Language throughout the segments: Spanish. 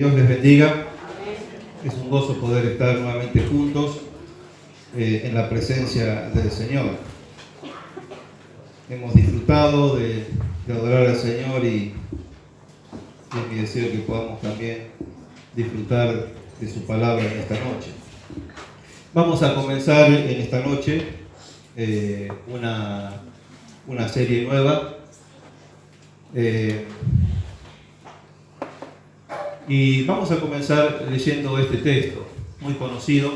Dios les bendiga. Es un gozo poder estar nuevamente juntos en la presencia del Señor. Hemos disfrutado de adorar al Señor y es mi deseo que podamos también disfrutar de su palabra en esta noche. Vamos a comenzar en esta noche una serie nueva. Y vamos a comenzar leyendo este texto, muy conocido,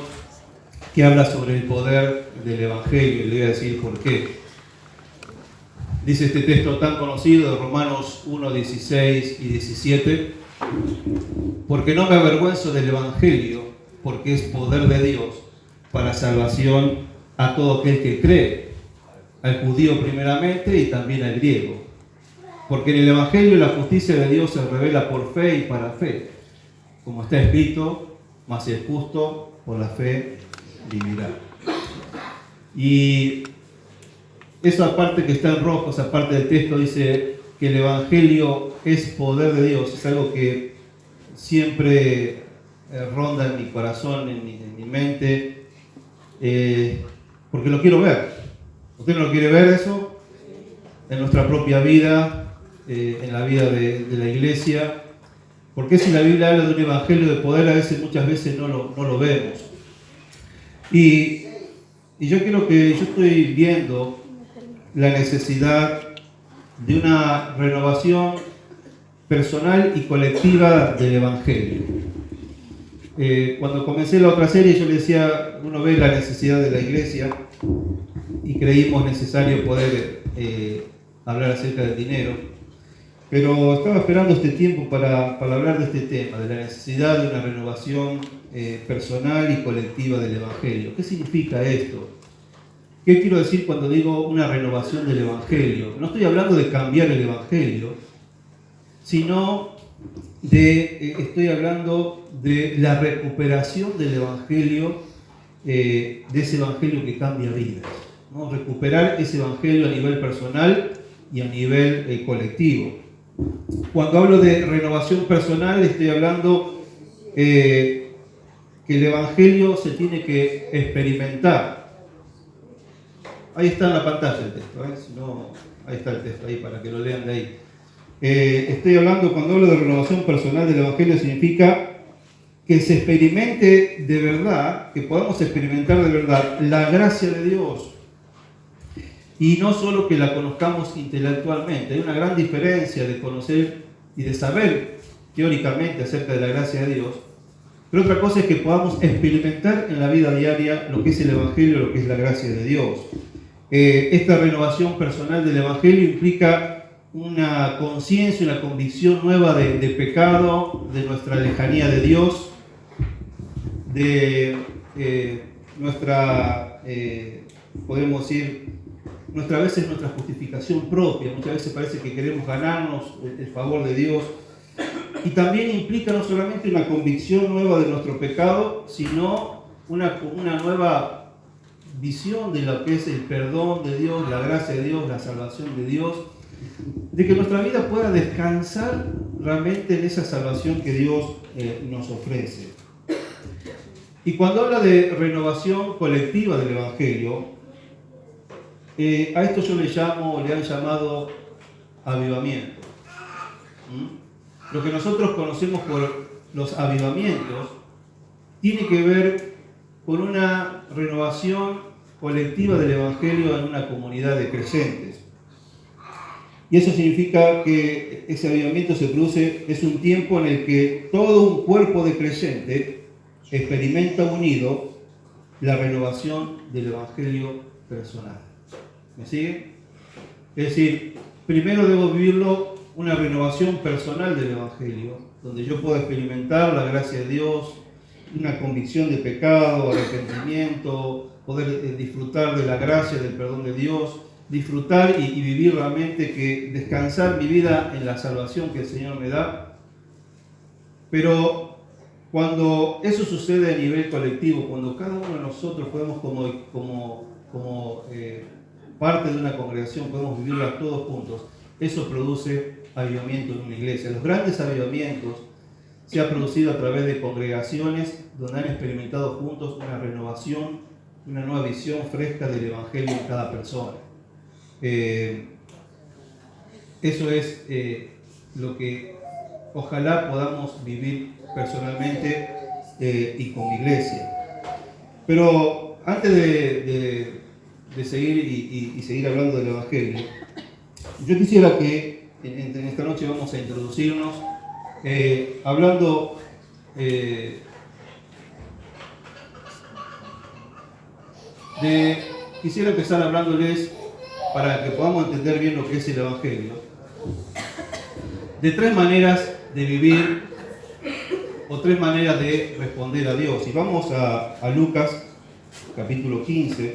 que habla sobre el poder del Evangelio, y le voy a decir por qué. Dice este texto tan conocido de Romanos 1, 16 y 17, porque no me avergüenzo del Evangelio, porque es poder de Dios para salvación a todo aquel que cree, al judío primeramente y también al griego. Porque en el Evangelio la justicia de Dios se revela por fe y para fe. Como está escrito, mas el justo por la fe vivirá. Y esa parte que está en rojo, esa parte del texto dice que el Evangelio es poder de Dios. Es algo que siempre ronda en mi corazón, en mi mente, porque lo quiero ver. ¿Usted no lo quiere ver eso? En nuestra propia vida, en la vida de la iglesia. Porque si la Biblia habla de un evangelio de poder, muchas veces no lo vemos. Y yo estoy viendo la necesidad de una renovación personal y colectiva del evangelio. Cuando comencé la otra serie yo le decía, uno ve la necesidad de la iglesia y creímos necesario poder hablar acerca del dinero. Pero estaba esperando este tiempo para hablar de este tema, de la necesidad de una renovación personal y colectiva del Evangelio. ¿Qué significa esto? ¿Qué quiero decir cuando digo una renovación del Evangelio? No estoy hablando de cambiar el Evangelio, sino estoy hablando de la recuperación del Evangelio, de ese Evangelio que cambia vidas, ¿no? Recuperar ese Evangelio a nivel personal y a nivel colectivo. Cuando hablo de renovación personal, estoy hablando que el Evangelio se tiene que experimentar. Ahí está en la pantalla el texto, si no, ahí está el texto, ahí para que lo lean de ahí. Estoy hablando, cuando hablo de renovación personal del Evangelio, significa que se experimente de verdad, que podamos experimentar de verdad la gracia de Dios. Y no solo que la conozcamos intelectualmente. Hay una gran diferencia de conocer y de saber teóricamente acerca de la gracia de Dios. Pero otra cosa es que podamos experimentar en la vida diaria lo que es el Evangelio, lo que es la gracia de Dios. Esta renovación personal del Evangelio implica una conciencia, una convicción nueva de pecado, de nuestra lejanía de Dios, de podemos decir, a veces nuestra justificación propia. Muchas veces parece que queremos ganarnos el favor de Dios. Y también implica no solamente una convicción nueva de nuestro pecado, sino una nueva visión de lo que es el perdón de Dios, la gracia de Dios, la salvación de Dios, de que nuestra vida pueda descansar realmente en esa salvación que Dios nos ofrece. Y cuando habla de renovación colectiva del Evangelio, a esto yo le han llamado avivamiento. Lo que nosotros conocemos por los avivamientos tiene que ver con una renovación colectiva del Evangelio en una comunidad de creyentes. Y eso significa que ese avivamiento se produce, es un tiempo en el que todo un cuerpo de creyentes experimenta unido la renovación del Evangelio personal. ¿Me sigue? Es decir, primero debo vivirlo una renovación personal del Evangelio, donde yo pueda experimentar la gracia de Dios, una convicción de pecado, arrepentimiento, poder disfrutar de la gracia, del perdón de Dios, disfrutar y vivir realmente, que descansar mi vida en la salvación que el Señor me da. Pero cuando eso sucede a nivel colectivo, cuando cada uno de nosotros podemos como parte de una congregación, podemos vivirla todos juntos, eso produce avivamiento en una iglesia. Los grandes avivamientos se ha producido a través de congregaciones donde han experimentado juntos una renovación, una nueva visión fresca del Evangelio en cada persona. Eso es lo que ojalá podamos vivir personalmente y con mi iglesia. Pero antes de seguir y seguir hablando del Evangelio, yo quisiera que en esta noche vamos a introducirnos hablando quisiera empezar hablándoles, para que podamos entender bien lo que es el Evangelio, de tres maneras de vivir o tres maneras de responder a Dios. Y vamos a Lucas capítulo 15.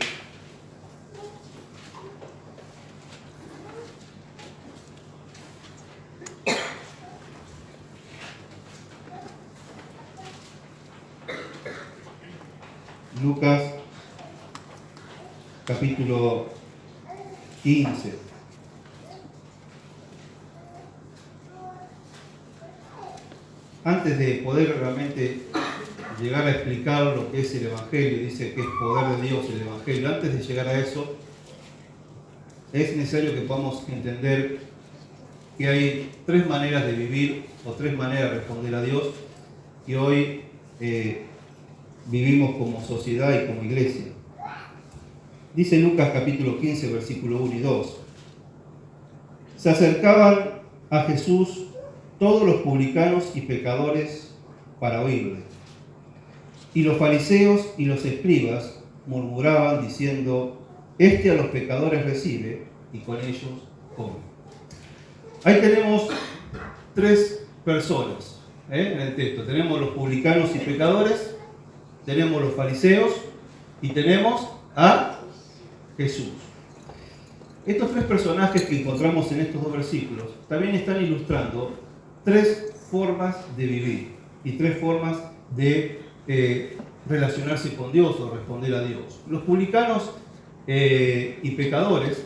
Lucas capítulo 15. Antes de poder realmente llegar a explicar lo que es el Evangelio, dice que es poder de Dios el Evangelio, antes de llegar a eso, es necesario que podamos entender que hay tres maneras de vivir o tres maneras de responder a Dios que hoy vivimos como sociedad y como iglesia. Dice Lucas capítulo 15, versículo 1 y 2. Se acercaban a Jesús todos los publicanos y pecadores para oírle. Y los fariseos y los escribas murmuraban diciendo: este a los pecadores recibe y con ellos come. Ahí tenemos tres personas en el texto. Tenemos los publicanos y pecadores, tenemos los fariseos y tenemos a Jesús. Estos tres personajes que encontramos en estos dos versículos también están ilustrando tres formas de vivir y tres formas de relacionarse con Dios o responder a Dios. Los publicanos y pecadores,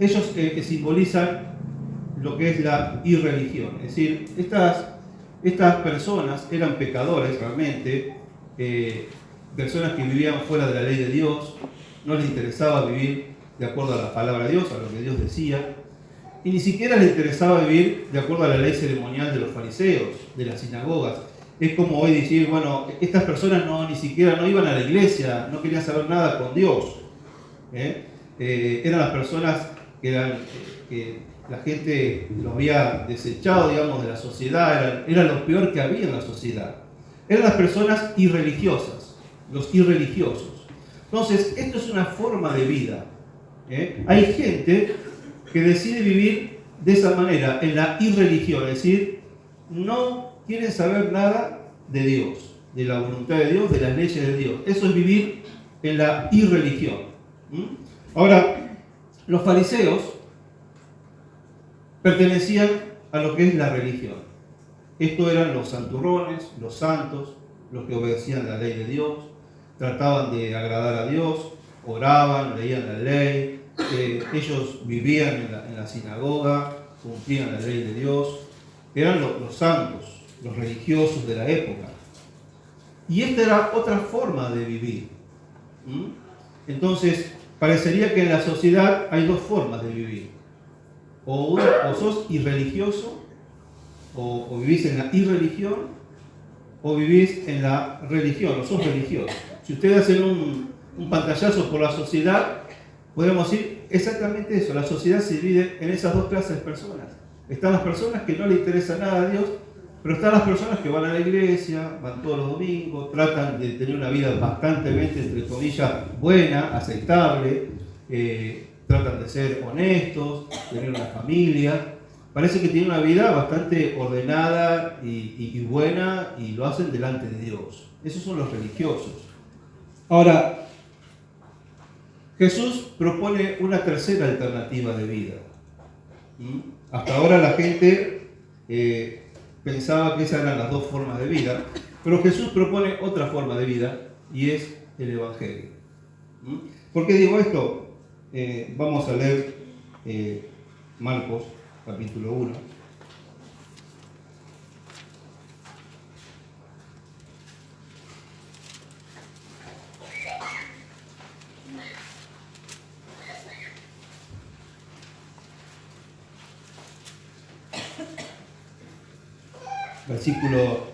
ellos simbolizan lo que es la irreligión. Es decir, estas personas eran pecadores realmente, personas que vivían fuera de la ley de Dios, no les interesaba vivir de acuerdo a la palabra de Dios, a lo que Dios decía, y ni siquiera les interesaba vivir de acuerdo a la ley ceremonial de los fariseos, de las sinagogas. Es como hoy decir, bueno, estas personas ni siquiera iban a la iglesia, no querían saber nada con Dios. Eran las personas que la gente lo había desechado, digamos, de la sociedad, era lo peor que había en la sociedad. Eran las personas irreligiosas, los irreligiosos. Entonces, esto es una forma de vida. Hay gente que decide vivir de esa manera, en la irreligión, es decir, no quieren saber nada de Dios, de la voluntad de Dios, de las leyes de Dios. Eso es vivir en la irreligión. Ahora, los fariseos pertenecían a lo que es la religión. Estos eran los santurrones, los santos, los que obedecían la ley de Dios, trataban de agradar a Dios, oraban, leían la ley, ellos vivían en la sinagoga, cumplían la ley de Dios, eran los santos, los religiosos de la época. Y esta era otra forma de vivir. Entonces, parecería que en la sociedad hay dos formas de vivir. O sos irreligioso, o vivís en la irreligión, o vivís en la religión, o sos religioso. Si ustedes hacen un pantallazo por la sociedad, podemos decir exactamente eso. La sociedad se divide en esas dos clases de personas. Están las personas que no les interesa nada a Dios, pero están las personas que van a la iglesia, van todos los domingos, tratan de tener una vida bastante, entre comillas, buena, aceptable, tratan de ser honestos, tener una familia. Parece que tienen una vida bastante ordenada y buena, y lo hacen delante de Dios. Esos son los religiosos. Ahora, Jesús propone una tercera alternativa de vida. Hasta ahora la gente pensaba que esas eran las dos formas de vida, pero Jesús propone otra forma de vida, y es el Evangelio. ¿Por qué digo esto? Vamos a leer Marcos capítulo 1. versículo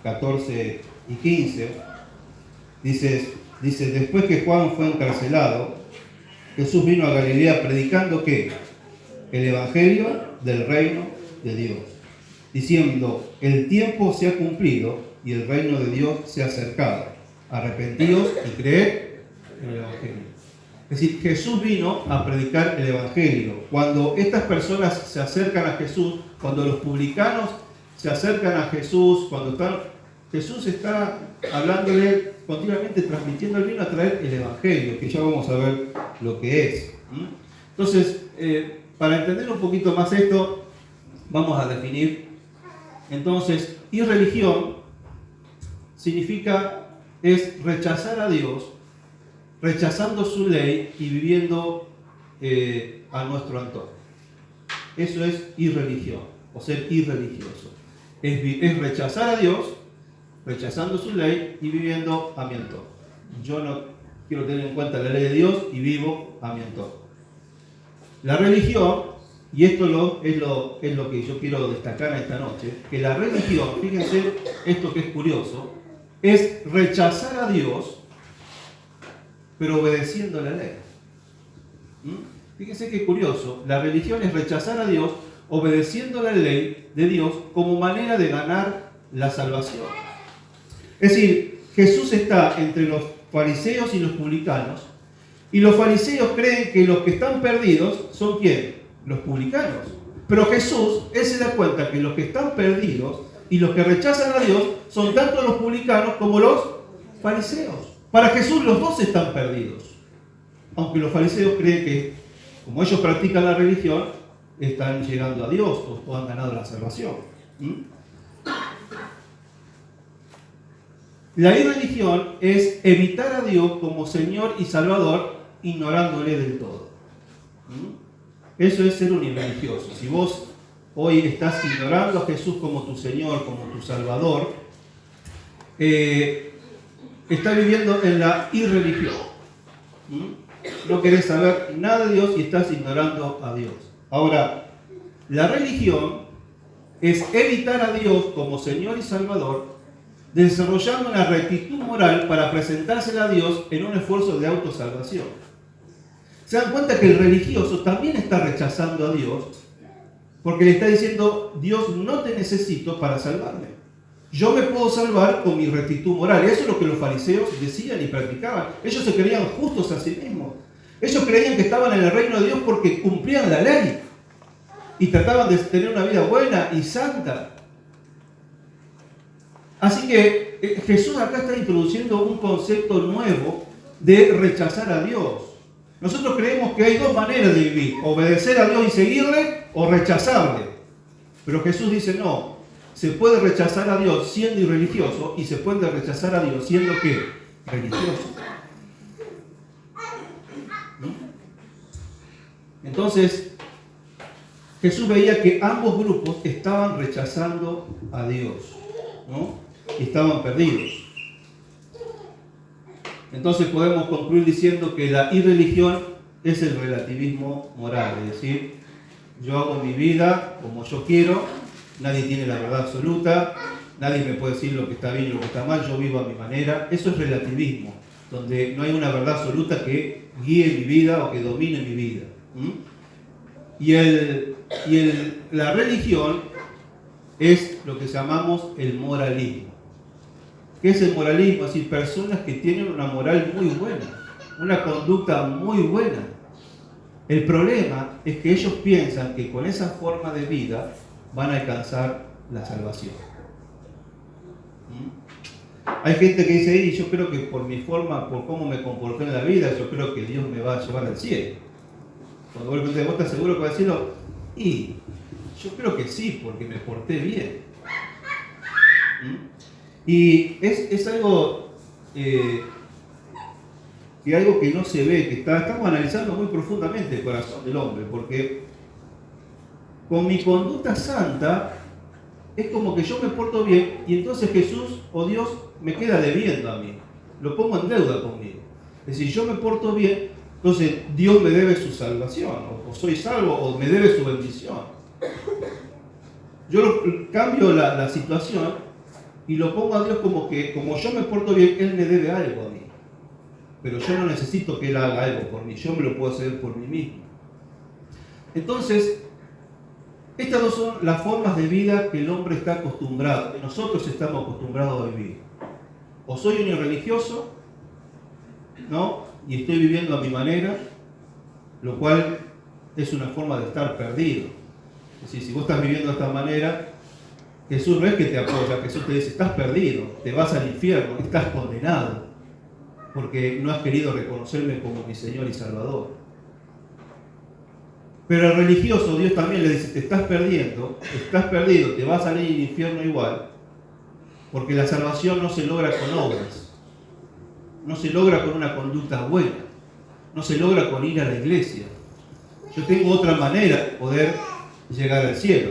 14 y 15, dice, después que Juan fue encarcelado, Jesús vino a Galilea predicando ¿qué? El evangelio del reino de Dios, diciendo, el tiempo se ha cumplido y el reino de Dios se ha acercado. Arrepentíos y creed en el evangelio. Es decir, Jesús vino a predicar el evangelio. Cuando estas personas se acercan a Jesús, cuando los publicanos se acercan a Jesús, Jesús está hablándole continuamente, transmitiendo, él vino a traer el evangelio, que ya vamos a ver lo que es. Entonces, para entender un poquito más esto, vamos a definir. Entonces, irreligión es rechazar a Dios, rechazando su ley y viviendo a nuestro antojo. Eso es irreligión, o ser irreligioso. Es rechazar a Dios, rechazando su ley y viviendo a mi antojo. Yo no quiero tener en cuenta la ley de Dios y vivo a mi antojo. La religión, y esto es lo que yo quiero destacar esta noche, que la religión, fíjense esto que es curioso, es rechazar a Dios, pero obedeciendo la ley. Fíjense qué curioso, la religión es rechazar a Dios, obedeciendo la ley de Dios como manera de ganar la salvación. Es decir, Jesús está entre los fariseos y los publicanos, y los fariseos creen que los que están perdidos son ¿quién? Los publicanos. Pero Jesús, él se da cuenta que los que están perdidos y los que rechazan a Dios son tanto los publicanos como los fariseos. Para Jesús los dos están perdidos. Aunque los fariseos creen que, como ellos practican la religión, están llegando a Dios o han ganado la salvación. La irreligión es evitar a Dios como Señor y Salvador, ignorándole del todo. Eso es ser un irreligioso. Si vos hoy estás ignorando a Jesús como tu Señor, como tu Salvador, estás viviendo en la irreligión. No querés saber nada de Dios y estás ignorando a Dios. Ahora, la religión es evitar a Dios como Señor y Salvador, desarrollando una rectitud moral para presentársela a Dios en un esfuerzo de autosalvación. Se dan cuenta que el religioso también está rechazando a Dios, porque le está diciendo, Dios, no te necesito para salvarme. Yo me puedo salvar con mi rectitud moral. Eso es lo que los fariseos decían y practicaban. Ellos se creían justos a sí mismos. Ellos creían que estaban en el reino de Dios porque cumplían la ley y trataban de tener una vida buena y santa. Así que Jesús acá está introduciendo un concepto nuevo de rechazar a Dios. Nosotros creemos que hay dos maneras de vivir: obedecer a Dios y seguirle, o rechazarle. Pero Jesús dice no, se puede rechazar a Dios siendo irreligioso y se puede rechazar a Dios siendo ¿qué? Religioso. Entonces, Jesús veía que ambos grupos estaban rechazando a Dios, ¿no? Y estaban perdidos. Entonces podemos concluir diciendo que la irreligión es el relativismo moral, es decir, yo hago mi vida como yo quiero, nadie tiene la verdad absoluta, nadie me puede decir lo que está bien y lo que está mal, yo vivo a mi manera. Eso es relativismo, donde no hay una verdad absoluta que guíe mi vida o que domine mi vida. La religión es lo que llamamos el moralismo. ¿Qué es el moralismo? Es decir, personas que tienen una moral muy buena, una conducta muy buena. El problema es que ellos piensan que con esa forma de vida van a alcanzar la salvación. Hay gente que dice, y yo creo que por mi forma, por cómo me comporté en la vida, yo creo que Dios me va a llevar al cielo. Cuando vos le preguntas, ¿vos estás seguro que va al cielo? Y yo creo que sí, porque me porté bien. Y es algo algo que no se ve, que estamos analizando muy profundamente el corazón del hombre, porque con mi conducta santa es como que yo me porto bien y entonces Jesús o Dios me queda debiendo a mí, lo pongo en deuda conmigo. Es decir, yo me porto bien, entonces Dios me debe su salvación, o soy salvo, o me debe su bendición. Yo cambio la situación y lo pongo a Dios como que, como yo me porto bien, Él me debe algo a mí. Pero yo no necesito que Él haga algo por mí, yo me lo puedo hacer por mí mismo. Entonces, estas dos son las formas de vida que el hombre está acostumbrado, que nosotros estamos acostumbrados a vivir. O soy un irreligioso, ¿no? Y estoy viviendo a mi manera, lo cual es una forma de estar perdido. Es decir, si vos estás viviendo de esta manera, Jesús no es que te apoya, Jesús te dice, estás perdido, te vas al infierno, estás condenado, porque no has querido reconocerme como mi Señor y Salvador. Pero al religioso Dios también le dice, te estás perdiendo, estás perdido, te vas a salir al infierno igual, porque la salvación no se logra con obras, no se logra con una conducta buena, no se logra con ir a la iglesia. Yo tengo otra manera de poder llegar al cielo.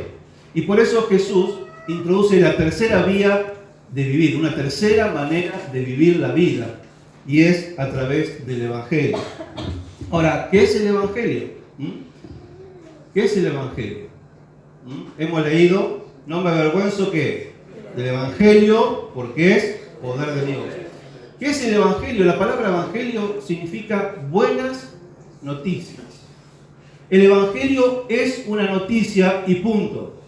Y por eso Jesús introduce la tercera vía de vivir, una tercera manera de vivir la vida, y es a través del Evangelio. Ahora, ¿qué es el Evangelio? ¿Qué es el Evangelio? Hemos leído, no me avergüenzo ¿qué? Del Evangelio, porque es poder de Dios. ¿Qué es el Evangelio? La palabra Evangelio significa buenas noticias. El Evangelio es una noticia y punto.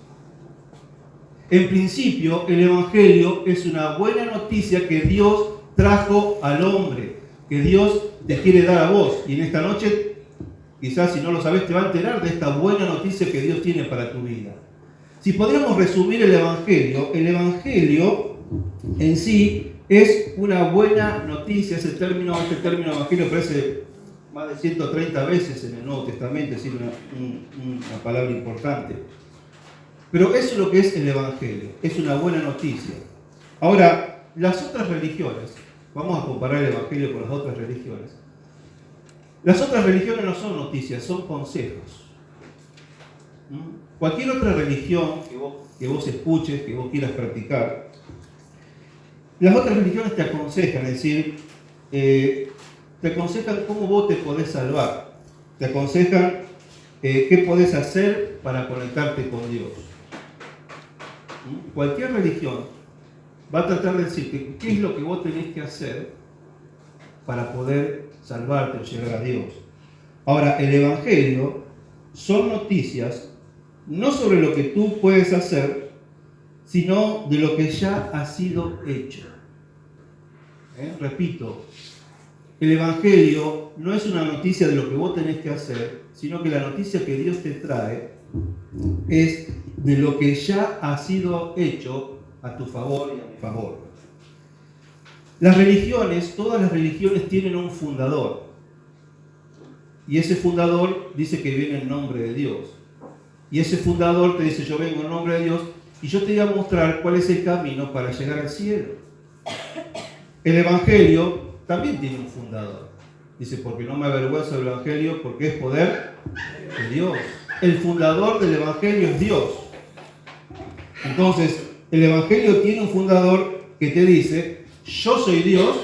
En principio, el Evangelio es una buena noticia que Dios trajo al hombre, que Dios te quiere dar a vos. Y en esta noche, quizás si no lo sabes, te va a enterar de esta buena noticia que Dios tiene para tu vida. Si podríamos resumir el Evangelio en sí es una buena noticia. Este término Evangelio aparece más de 130 veces en el Nuevo Testamento, es decir, una palabra importante. Pero eso es lo que es el Evangelio, es una buena noticia. Ahora, las otras religiones, vamos a comparar el Evangelio con las otras religiones. Las otras religiones no son noticias, son consejos. Cualquier otra religión que vos escuches, que vos quieras practicar, las otras religiones te aconsejan, es decir, te aconsejan cómo vos te podés salvar, te aconsejan qué podés hacer para conectarte con Dios. Cualquier religión va a tratar de decirte qué es lo que vos tenés que hacer para poder salvarte o llegar a Dios. Ahora, el Evangelio son noticias no sobre lo que tú puedes hacer, sino de lo que ya ha sido hecho. Repito, el Evangelio no es una noticia de lo que vos tenés que hacer, sino que la noticia que Dios te trae es de lo que ya ha sido hecho a tu favor y a mi favor. Las religiones, todas las religiones tienen un fundador. Y ese fundador dice que viene en nombre de Dios. Y ese fundador te dice, yo vengo en nombre de Dios y yo te voy a mostrar cuál es el camino para llegar al cielo. El Evangelio también tiene un fundador. Dice, porque no me avergüenzo del Evangelio, porque es poder de Dios. El fundador del Evangelio es Dios. Entonces, el Evangelio tiene un fundador que te dice, yo soy Dios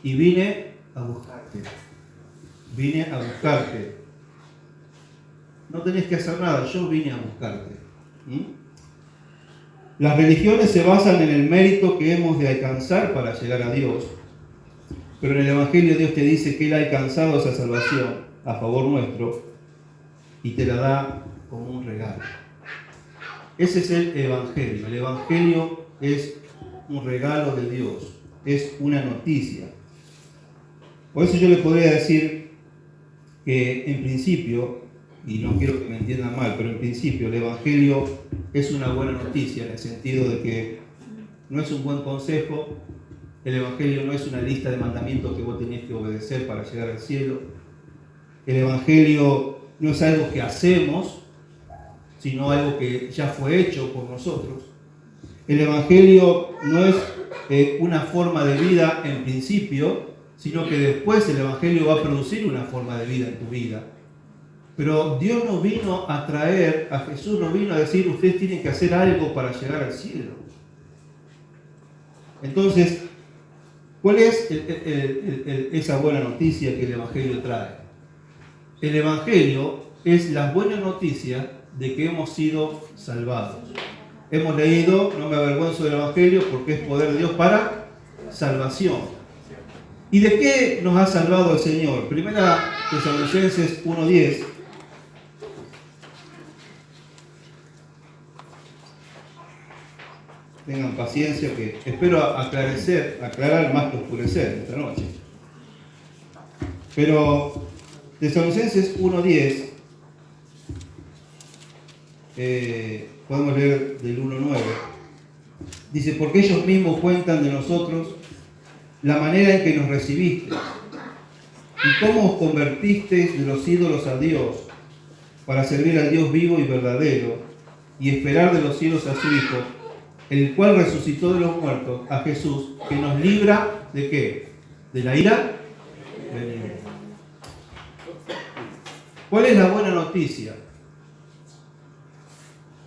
y vine a buscarte. Vine a buscarte. No tenés que hacer nada, yo vine a buscarte. Las religiones se basan en el mérito que hemos de alcanzar para llegar a Dios. Pero en el Evangelio Dios te dice que Él ha alcanzado esa salvación a favor nuestro y te la da como un regalo. Ese es el Evangelio. El Evangelio es un regalo de Dios, es una noticia. Por eso yo le podría decir que en principio, y no quiero que me entiendan mal, pero en principio el Evangelio es una buena noticia en el sentido de que no es un buen consejo, el Evangelio no es una lista de mandamientos que vos tenés que obedecer para llegar al cielo, el Evangelio no es algo que hacemos, sino algo que ya fue hecho por nosotros. El Evangelio no es una forma de vida en principio, sino que después el Evangelio va a producir una forma de vida en tu vida. Pero Dios nos vino a traer, a Jesús nos vino a decir, ustedes tienen que hacer algo para llegar al cielo. Entonces, ¿cuál es esa buena noticia que el Evangelio trae? El Evangelio es la buena noticia de que hemos sido salvados. Hemos leído, no me avergüenzo del Evangelio porque es poder de Dios para salvación. ¿Y de qué nos ha salvado el Señor? Primera Tesalonicenses 1:10. Tengan paciencia que espero aclarar más que oscurecer esta noche. Pero Tesalonicenses 1:10, podemos leer del 1:9, dice: porque ellos mismos cuentan de nosotros la manera en que nos recibisteis y cómo os convertisteis de los ídolos a Dios para servir al Dios vivo y verdadero y esperar de los cielos a su Hijo, el cual resucitó de los muertos, a Jesús, que nos libra ¿de qué? ¿De la ira? Venidera. ¿Cuál es la buena noticia?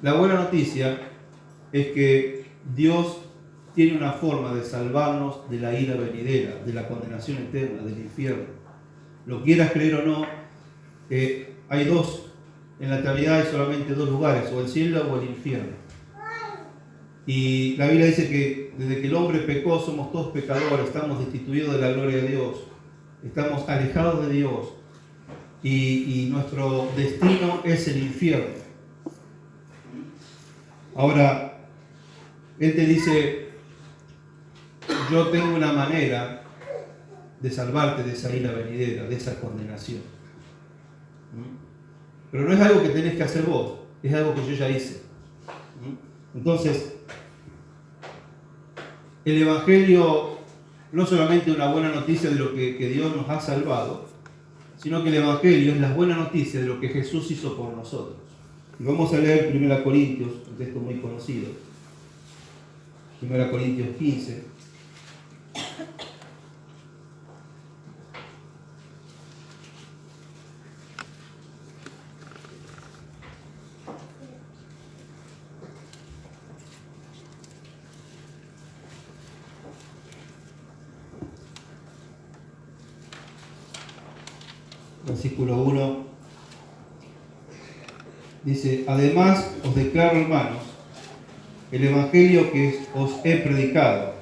La buena noticia es que Dios tiene una forma de salvarnos de la ira venidera, de la condenación eterna, del infierno. Lo quieras creer o no, hay dos, en la eternidad hay solamente dos lugares, o el cielo o el infierno. Y la Biblia dice que desde que el hombre pecó somos todos pecadores, estamos destituidos de la gloria de Dios, estamos alejados de Dios y nuestro destino es el infierno. Ahora, Él te dice: yo tengo una manera de salvarte de esa ira venidera, de esa condenación. Pero no es algo que tenés que hacer vos, es algo que yo ya hice. Entonces, el Evangelio no solamente es una buena noticia de lo que Dios nos ha salvado, sino que el Evangelio es la buena noticia de lo que Jesús hizo por nosotros. Y vamos a leer 1 Corintios, un texto muy conocido. 1 Corintios 15. Versículo 1 dice: además os declaro, hermanos, el evangelio que os he predicado,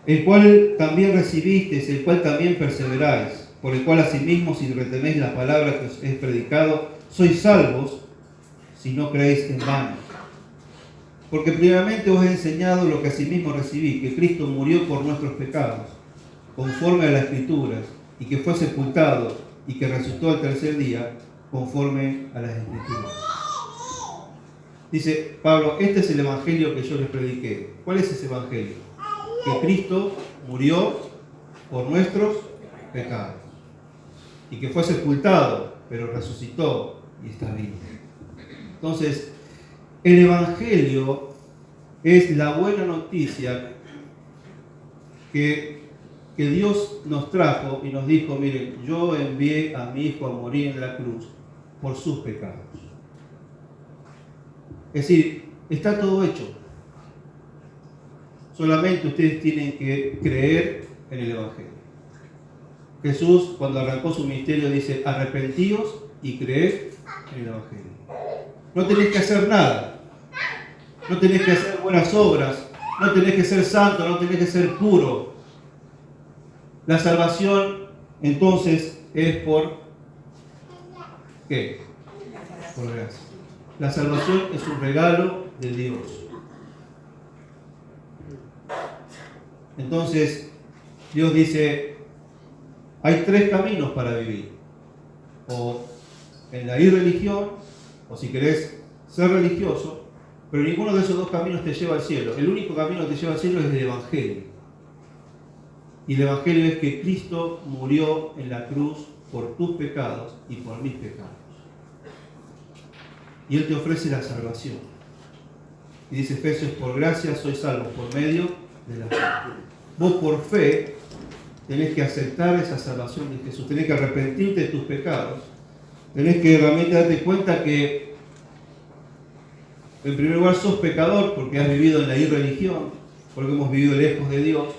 el cual también recibisteis, el cual también perseveráis, por el cual asimismo, si retenéis la palabra que os he predicado, sois salvos, si no creéis en vano. Porque primeramente os he enseñado lo que asimismo recibí, que Cristo murió por nuestros pecados, conforme a las Escrituras, y que fue sepultado, y que resucitó al tercer día, conforme a las Escrituras. Dice Pablo: este es el evangelio que yo les prediqué. ¿Cuál es ese evangelio? Que Cristo murió por nuestros pecados, y que fue sepultado, pero resucitó y está vivo. Entonces, el evangelio es la buena noticia que Dios nos trajo y nos dijo: miren, yo envié a mi Hijo a morir en la cruz por sus pecados. Es decir, está todo hecho. Solamente ustedes tienen que creer en el Evangelio. Jesús, cuando arrancó su ministerio, dice: arrepentíos y creed en el Evangelio. No tenés que hacer nada. No tenés que hacer buenas obras. No tenés que ser santo. No tenés que ser puro. La salvación, entonces, es por ¿qué? Por gracia. La salvación es un regalo de Dios. Entonces, Dios dice: hay tres caminos para vivir. O en la irreligión, o si querés ser religioso, pero ninguno de esos dos caminos te lleva al cielo. El único camino que te lleva al cielo es el Evangelio. Y el Evangelio es que Cristo murió en la cruz por tus pecados y por mis pecados. Y Él te ofrece la salvación. Y dice Efesios: por gracia sois salvos por medio de la fe. Vos por fe tenés que aceptar esa salvación de Jesús. Tenés que arrepentirte de tus pecados. Tenés que realmente darte cuenta que, en primer lugar, sos pecador porque has vivido en la irreligión, porque hemos vivido lejos de Dios.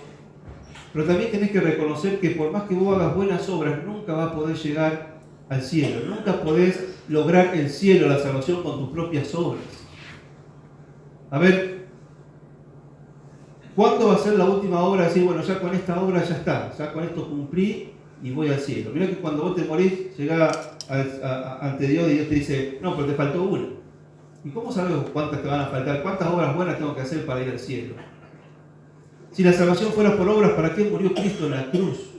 Pero también tenés que reconocer que por más que vos hagas buenas obras, nunca vas a poder llegar al cielo. Nunca podés lograr el cielo, la salvación con tus propias obras. A ver, ¿cuándo va a ser la última obra? Decir, bueno, ya con esta obra ya está, ya con esto cumplí y voy al cielo. Mirá que cuando vos te morís, llegás ante Dios y Dios te dice, no, pero te faltó una. ¿Y cómo sabes cuántas te van a faltar? ¿Cuántas obras buenas tengo que hacer para ir al cielo? Si la salvación fuera por obras, ¿para qué murió Cristo en la cruz?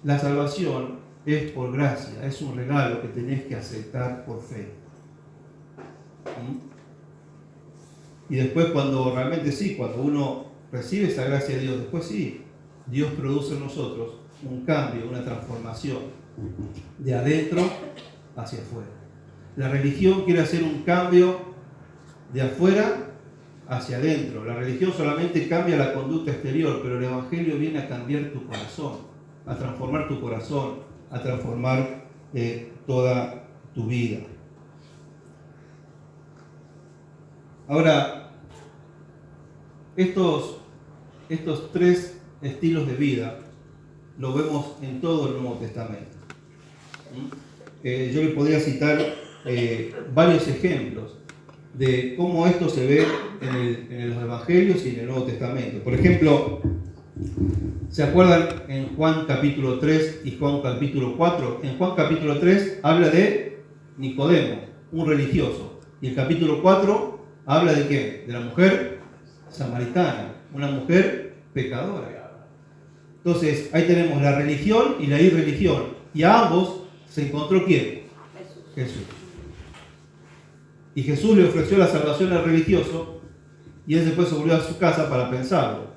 La salvación es por gracia, es un regalo que tenés que aceptar por fe. Y después cuando realmente sí, cuando uno recibe esa gracia de Dios, después sí, Dios produce en nosotros un cambio, una transformación de adentro hacia afuera. La religión quiere hacer un cambio de afuera hacia adentro. La religión solamente cambia la conducta exterior, pero el Evangelio viene a cambiar tu corazón, a transformar tu corazón, a transformar toda tu vida. Ahora, estos tres estilos de vida lo vemos en todo el Nuevo Testamento. Yo le podría citar varios ejemplos de cómo esto se ve en los Evangelios y en el Nuevo Testamento. Por ejemplo, ¿se acuerdan en Juan capítulo 3 y Juan capítulo 4? En Juan capítulo 3 habla de Nicodemo, un religioso. Y el capítulo 4 habla de ¿qué? De la mujer samaritana, una mujer pecadora. Entonces, ahí tenemos la religión y la irreligión. Y a ambos se encontró ¿quién? Jesús. Y Jesús le ofreció la salvación al religioso y él después se volvió a su casa para pensarlo.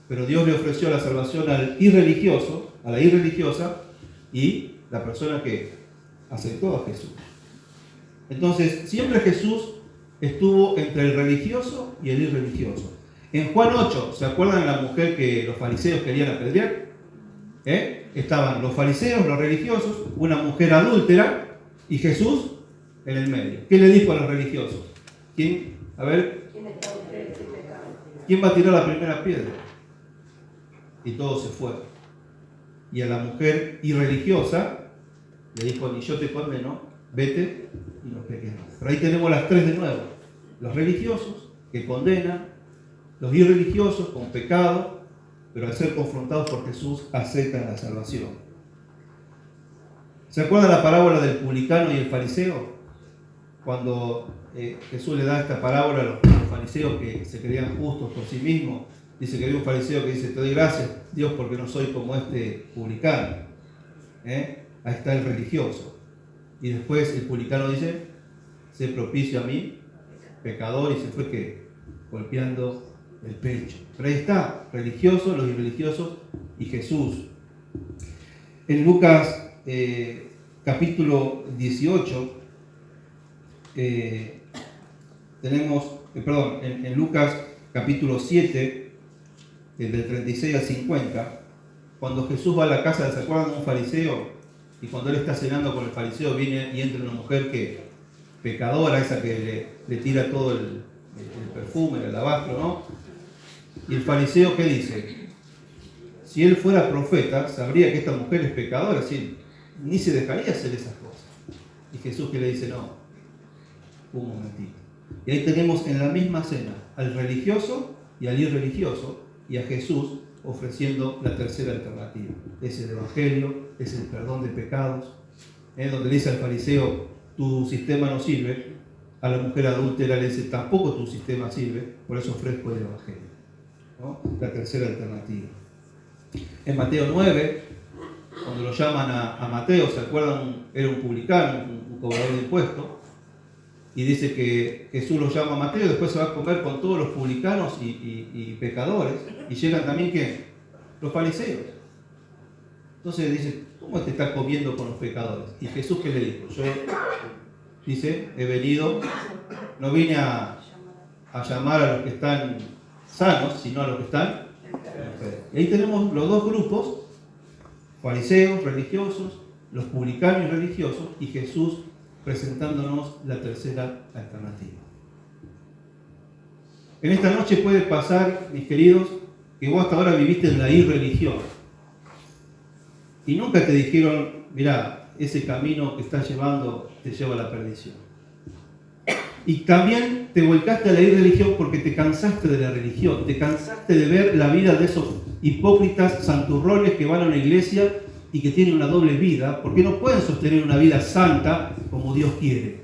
Pero Dios le ofreció la salvación al irreligioso, a la irreligiosa, y la persona que aceptó a Jesús. Entonces, siempre Jesús estuvo entre el religioso y el irreligioso. En Juan 8, ¿se acuerdan de la mujer que los fariseos querían apedrear? Estaban los fariseos, los religiosos, una mujer adúltera y Jesús en el medio. ¿Qué le dijo a los religiosos? ¿Quién? A ver. ¿Quién va a tirar la primera piedra? Y todos se fueron. Y a la mujer irreligiosa le dijo, ni yo te condeno, vete y no peques más. Pero ahí tenemos las tres de nuevo. Los religiosos que condenan, los irreligiosos con pecado, pero al ser confrontados por Jesús aceptan la salvación. ¿Se acuerdan la parábola del publicano y el fariseo? Cuando Jesús le da esta parábola a los fariseos que se creían justos por sí mismos, dice que hay un fariseo que dice, te doy gracias, Dios, porque no soy como este publicano. Ahí está el religioso. Y después el publicano dice, sé propicio a mí, pecador, y se fue que golpeando el pecho. Pero ahí está, religiosos, los irreligiosos y Jesús. En Lucas capítulo 18, tenemos, en Lucas capítulo 7, del 36 al 50, cuando Jesús va a la casa, ¿se acuerdan de un fariseo? Y cuando él está cenando con el fariseo, viene y entra una mujer que pecadora, esa que le tira todo el perfume, el alabastro, ¿no? Y el fariseo, ¿qué dice? Si él fuera profeta, sabría que esta mujer es pecadora, así, ni se dejaría hacer esas cosas. Y Jesús que le dice, no, un momentito. Y ahí tenemos en la misma cena al religioso y al irreligioso, y a Jesús ofreciendo la tercera alternativa. Es el Evangelio, es el perdón de pecados, donde le dice al fariseo, tu sistema no sirve, a la mujer adúltera le dice, tampoco tu sistema sirve, por eso ofrezco el Evangelio, ¿no? La tercera alternativa. En Mateo 9, cuando lo llaman a Mateo, ¿se acuerdan? Era un publicano, un cobrador de impuestos, y dice que Jesús lo llama a Mateo, después se va a comer con todos los publicanos y pecadores, y llegan también ¿qué? Los fariseos. Entonces dice, ¿cómo te estás comiendo con los pecadores? Y Jesús ¿qué le dijo? Yo, dice, he venido, no vine a llamar a los que están sanos, sino a los que están enfermos. Y ahí tenemos los dos grupos, fariseos, religiosos, los publicanos y religiosos, y Jesús presentándonos la tercera alternativa. En esta noche puede pasar, mis queridos, que vos hasta ahora viviste en la irreligión. y nunca te dijeron, mirá, ese camino que estás llevando te lleva a la perdición. Y también te volcaste a la irreligión porque te cansaste de la religión, te cansaste de ver la vida de esos hipócritas santurrones que van a una iglesia y que tienen una doble vida, porque no pueden sostener una vida santa como Dios quiere.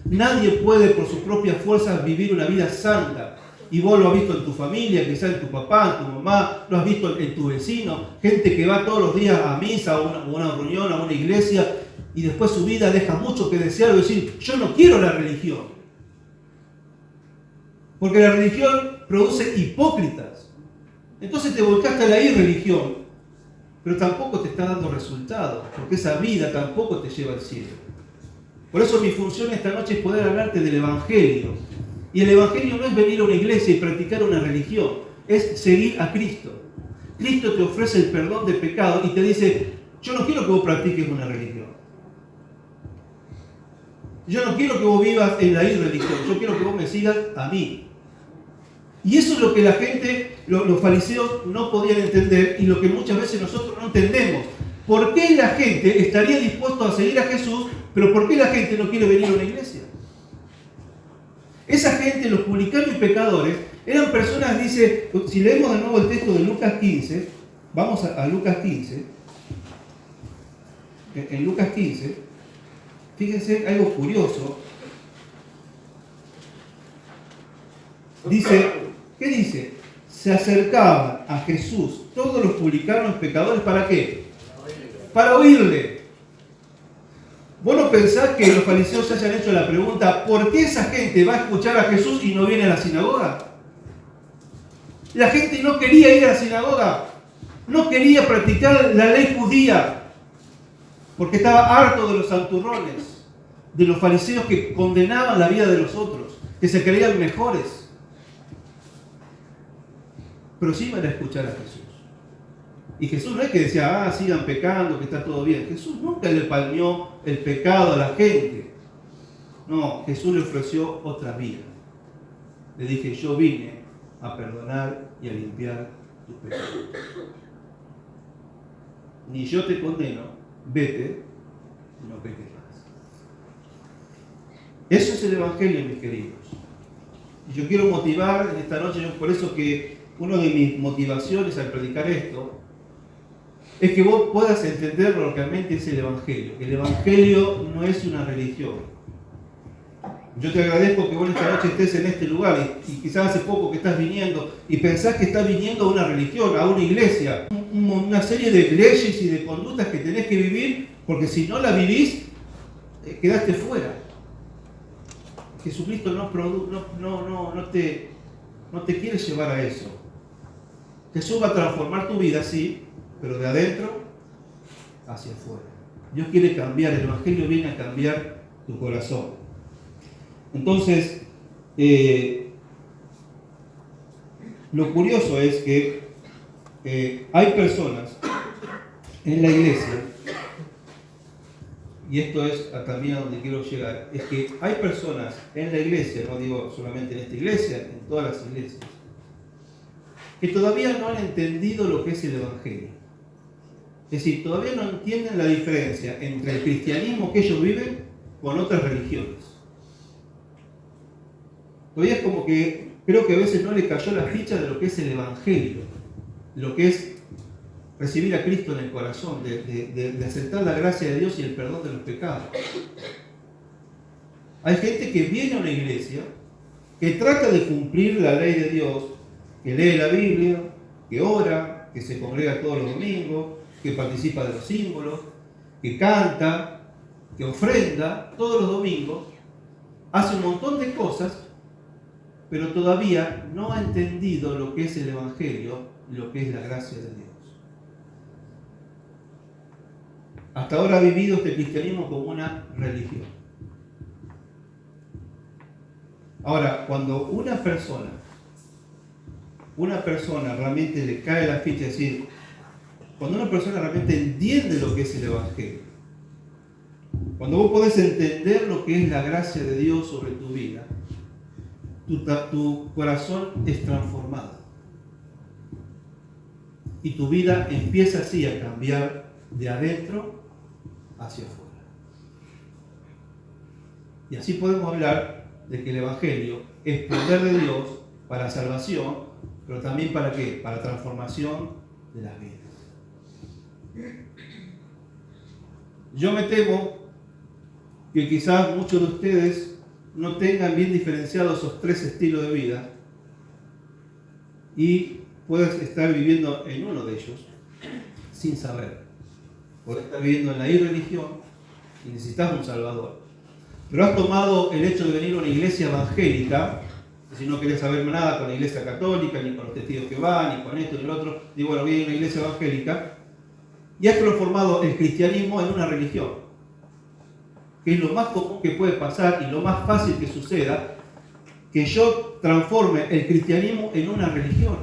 Nadie puede por sus propias fuerzas vivir una vida santa. Y vos lo has visto en tu familia, quizás en tu papá, en tu mamá, lo has visto en tu vecino, gente que va todos los días a misa, a una reunión, a una iglesia, y después su vida deja mucho que desear, y decir, yo no quiero la religión. Porque la religión produce hipócritas. Entonces te volcaste a la irreligión, pero tampoco te está dando resultados, porque esa vida tampoco te lleva al cielo. Por eso mi función esta noche es poder hablarte del Evangelio. Y el Evangelio no es venir a una iglesia y practicar una religión, es seguir a Cristo. Cristo te ofrece el perdón de pecado y te dice, yo no quiero que vos practiques una religión. Yo no quiero que vos vivas en la irreligión, yo quiero que vos me sigas a mí. Y eso es lo que la gente, los fariseos no podían entender y lo que muchas veces nosotros no entendemos. ¿Por qué la gente estaría dispuesta a seguir a Jesús, pero por qué la gente no quiere venir a una iglesia? Esa gente, los publicanos y pecadores, eran personas, dice, si leemos de nuevo el texto de Lucas 15, vamos a Lucas 15, en Lucas 15, fíjense algo curioso. Dice, ¿qué dice? Se acercaban a Jesús todos los publicanos y pecadores, ¿para qué? Para oírle. ¿Vos no pensás que los fariseos se hayan hecho la pregunta, ¿por qué esa gente va a escuchar a Jesús y no viene a la sinagoga? La gente no quería ir a la sinagoga, no quería practicar la ley judía, porque estaba harto de los santurrones, de los fariseos que condenaban la vida de los otros, que se creían mejores. Pero sí iban a escuchar a Jesús. Y Jesús no es que decía, sigan pecando, que está todo bien. Jesús nunca le palmeó el pecado a la gente. No, Jesús le ofreció otra vida. Le dije, yo vine a perdonar y a limpiar tus pecados. Ni yo te condeno, vete y no peques más. Eso es el Evangelio, mis queridos. Y yo quiero motivar en esta noche, por eso que una de mis motivaciones al predicar esto es que vos puedas entender lo que realmente es el Evangelio. El Evangelio no es una religión. Yo te agradezco que vos esta noche estés en este lugar y quizás hace poco que estás viniendo y pensás que estás viniendo a una religión, a una iglesia, una serie de leyes y de conductas que tenés que vivir, porque si no la vivís, quedaste fuera. Jesucristo no te quiere llevar a eso. Jesús va a transformar tu vida, sí, pero de adentro hacia afuera. Dios quiere cambiar, el Evangelio viene a cambiar tu corazón. Entonces, lo curioso es que hay personas en la iglesia, y esto es también a donde quiero llegar, es que hay personas en la iglesia, no digo solamente en esta iglesia, en todas las iglesias, que todavía no han entendido lo que es el Evangelio. Es decir, todavía no entienden la diferencia entre el cristianismo que ellos viven con otras religiones. Todavía es como que creo que a veces no le cayó la ficha de lo que es el Evangelio, lo que es recibir a Cristo en el corazón, de aceptar la gracia de Dios y el perdón de los pecados. Hay gente que viene a una iglesia, que trata de cumplir la ley de Dios, que lee la Biblia, que ora, que se congrega todos los domingos, que participa de los símbolos, que canta, que ofrenda todos los domingos, hace un montón de cosas, pero todavía no ha entendido lo que es el Evangelio, lo que es la gracia de Dios. Hasta ahora ha vivido este cristianismo como una religión. Ahora, cuando una persona realmente le cae la ficha, es decir, cuando una persona realmente entiende lo que es el Evangelio, cuando vos podés entender lo que es la gracia de Dios sobre tu vida, tu corazón es transformado. Y tu vida empieza así a cambiar de adentro hacia afuera. Y así podemos hablar de que el Evangelio es poder de Dios para salvación, pero también ¿para qué? Para transformación de las vidas. Yo me temo que quizás muchos de ustedes no tengan bien diferenciados esos tres estilos de vida y puedas estar viviendo en uno de ellos sin saber. Puedes estar viviendo en la irreligión y necesitas un Salvador. Pero has tomado el hecho de venir a una iglesia evangélica, si no querés saber nada con la iglesia católica, ni con los testigos que van, ni con esto ni lo otro, digo, bueno, voy a una iglesia evangélica, y has transformado el cristianismo en una religión, que es lo más común que puede pasar y lo más fácil que suceda, que yo transforme el cristianismo en una religión.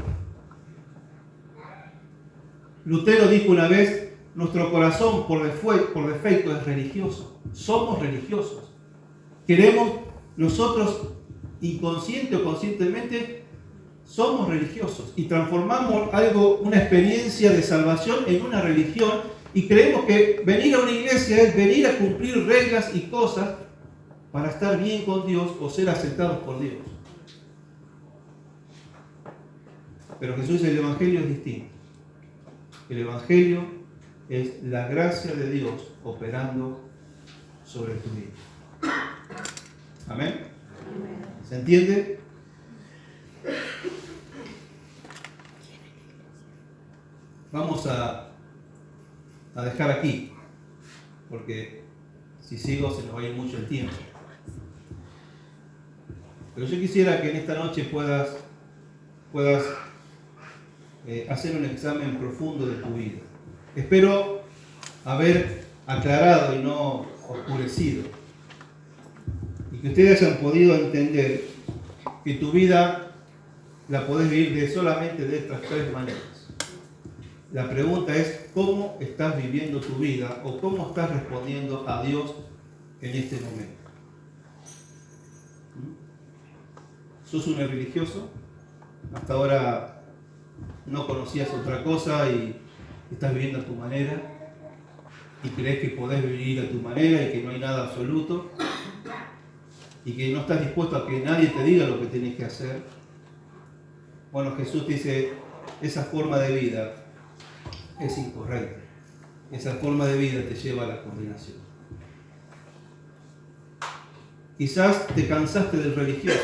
Lutero dijo una vez, nuestro corazón por defecto es religioso, somos religiosos. Queremos, nosotros, inconsciente o conscientemente, somos religiosos y transformamos una experiencia de salvación en una religión y creemos que venir a una iglesia es venir a cumplir reglas y cosas para estar bien con Dios o ser aceptados por Dios. Pero Jesús, el Evangelio es distinto. El Evangelio es la gracia de Dios operando sobre tu vida. ¿Amén? ¿Se entiende? Vamos a dejar aquí, porque si sigo se nos va a ir mucho el tiempo. Pero yo quisiera que en esta noche puedas hacer un examen profundo de tu vida. Espero haber aclarado y no oscurecido. Y que ustedes hayan podido entender que tu vida la podés vivir solamente de estas tres maneras. La pregunta es, ¿cómo estás viviendo tu vida o cómo estás respondiendo a Dios en este momento? ¿Sos un religioso? Hasta ahora no conocías otra cosa y estás viviendo a tu manera y crees que podés vivir a tu manera y que no hay nada absoluto y que no estás dispuesto a que nadie te diga lo que tienes que hacer. Bueno, Jesús dice, esa forma de vida es incorrecta. Esa forma de vida te lleva a la condenación. Quizás te cansaste del religioso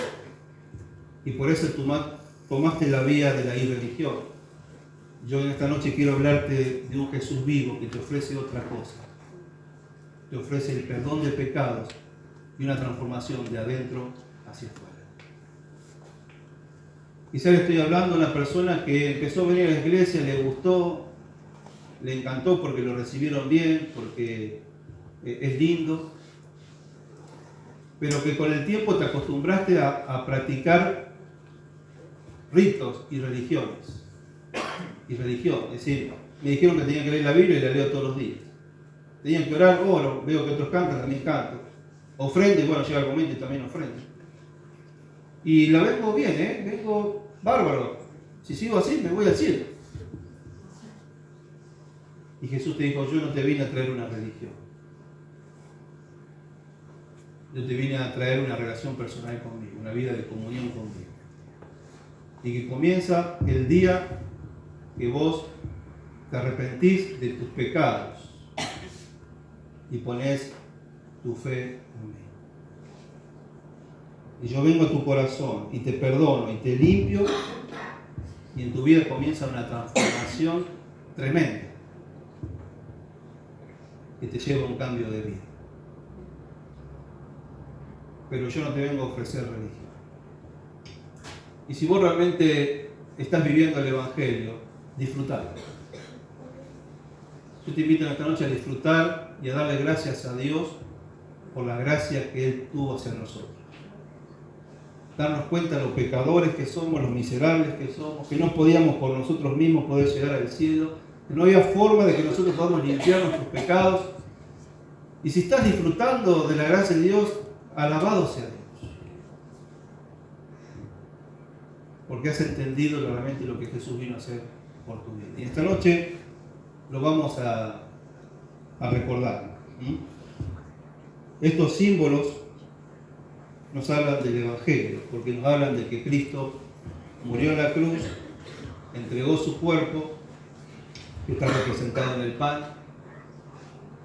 y por eso tomaste la vía de la irreligión. Yo en esta noche quiero hablarte de un Jesús vivo que te ofrece otra cosa. Te ofrece el perdón de pecados y una transformación de adentro hacia afuera. Quizás le estoy hablando a una persona que empezó a venir a la iglesia, le gustó, le encantó porque lo recibieron bien, porque es lindo, pero que con el tiempo te acostumbraste a practicar ritos y religiones. Y religión, es decir, me dijeron que tenía que leer la Biblia y la leo todos los días. Tenían que orar, oro, veo que otros cantan, también canto. Ofrende, bueno, llega el momento y también ofrende. Y la vengo bien, vengo bárbaro. Si sigo así, me voy al cielo. Y Jesús te dijo, yo no te vine a traer una religión. Yo te vine a traer una relación personal conmigo, una vida de comunión conmigo. Y que comienza el día que vos te arrepentís de tus pecados y ponés tu fe en mí. Y yo vengo a tu corazón y te perdono y te limpio y en tu vida comienza una transformación tremenda que te lleva a un cambio de vida. Pero yo no te vengo a ofrecer religión. Y si vos realmente estás viviendo el Evangelio, disfrutalo. Yo te invito en esta noche a disfrutar y a darle gracias a Dios por la gracia que Él tuvo hacia nosotros. Darnos cuenta de los pecadores que somos, los miserables que somos, que no podíamos por nosotros mismos poder llegar al cielo, que no había forma de que nosotros podamos limpiar nuestros pecados. Y si estás disfrutando de la gracia de Dios, alabado sea Dios. Porque has entendido realmente lo que Jesús vino a hacer por tu vida. Y esta noche lo vamos a a recordar. Estos símbolos nos hablan del Evangelio, porque nos hablan de que Cristo murió en la cruz, entregó su cuerpo, que está representado en el pan,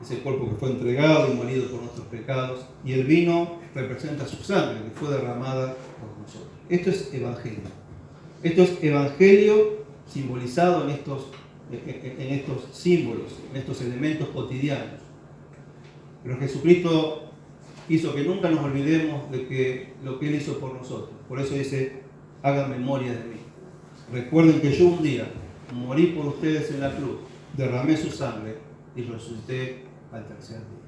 ese cuerpo que fue entregado y molido por nuestros pecados, y el vino representa su sangre, que fue derramada por nosotros. Esto es Evangelio. Esto es Evangelio simbolizado en estos símbolos, en estos elementos cotidianos. Pero Jesucristo hizo que nunca nos olvidemos de que lo que Él hizo por nosotros. Por eso dice, hagan memoria de mí. Recuerden que yo un día morí por ustedes en la cruz, derramé su sangre y resucité al tercer día.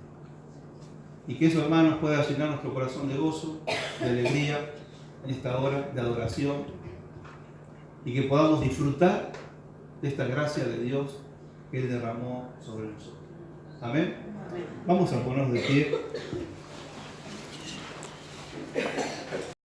Y que eso, hermanos, pueda llenar nuestro corazón de gozo, de alegría en esta hora de adoración, y que podamos disfrutar de esta gracia de Dios que Él derramó sobre nosotros. Amén. Vamos a ponernos de pie.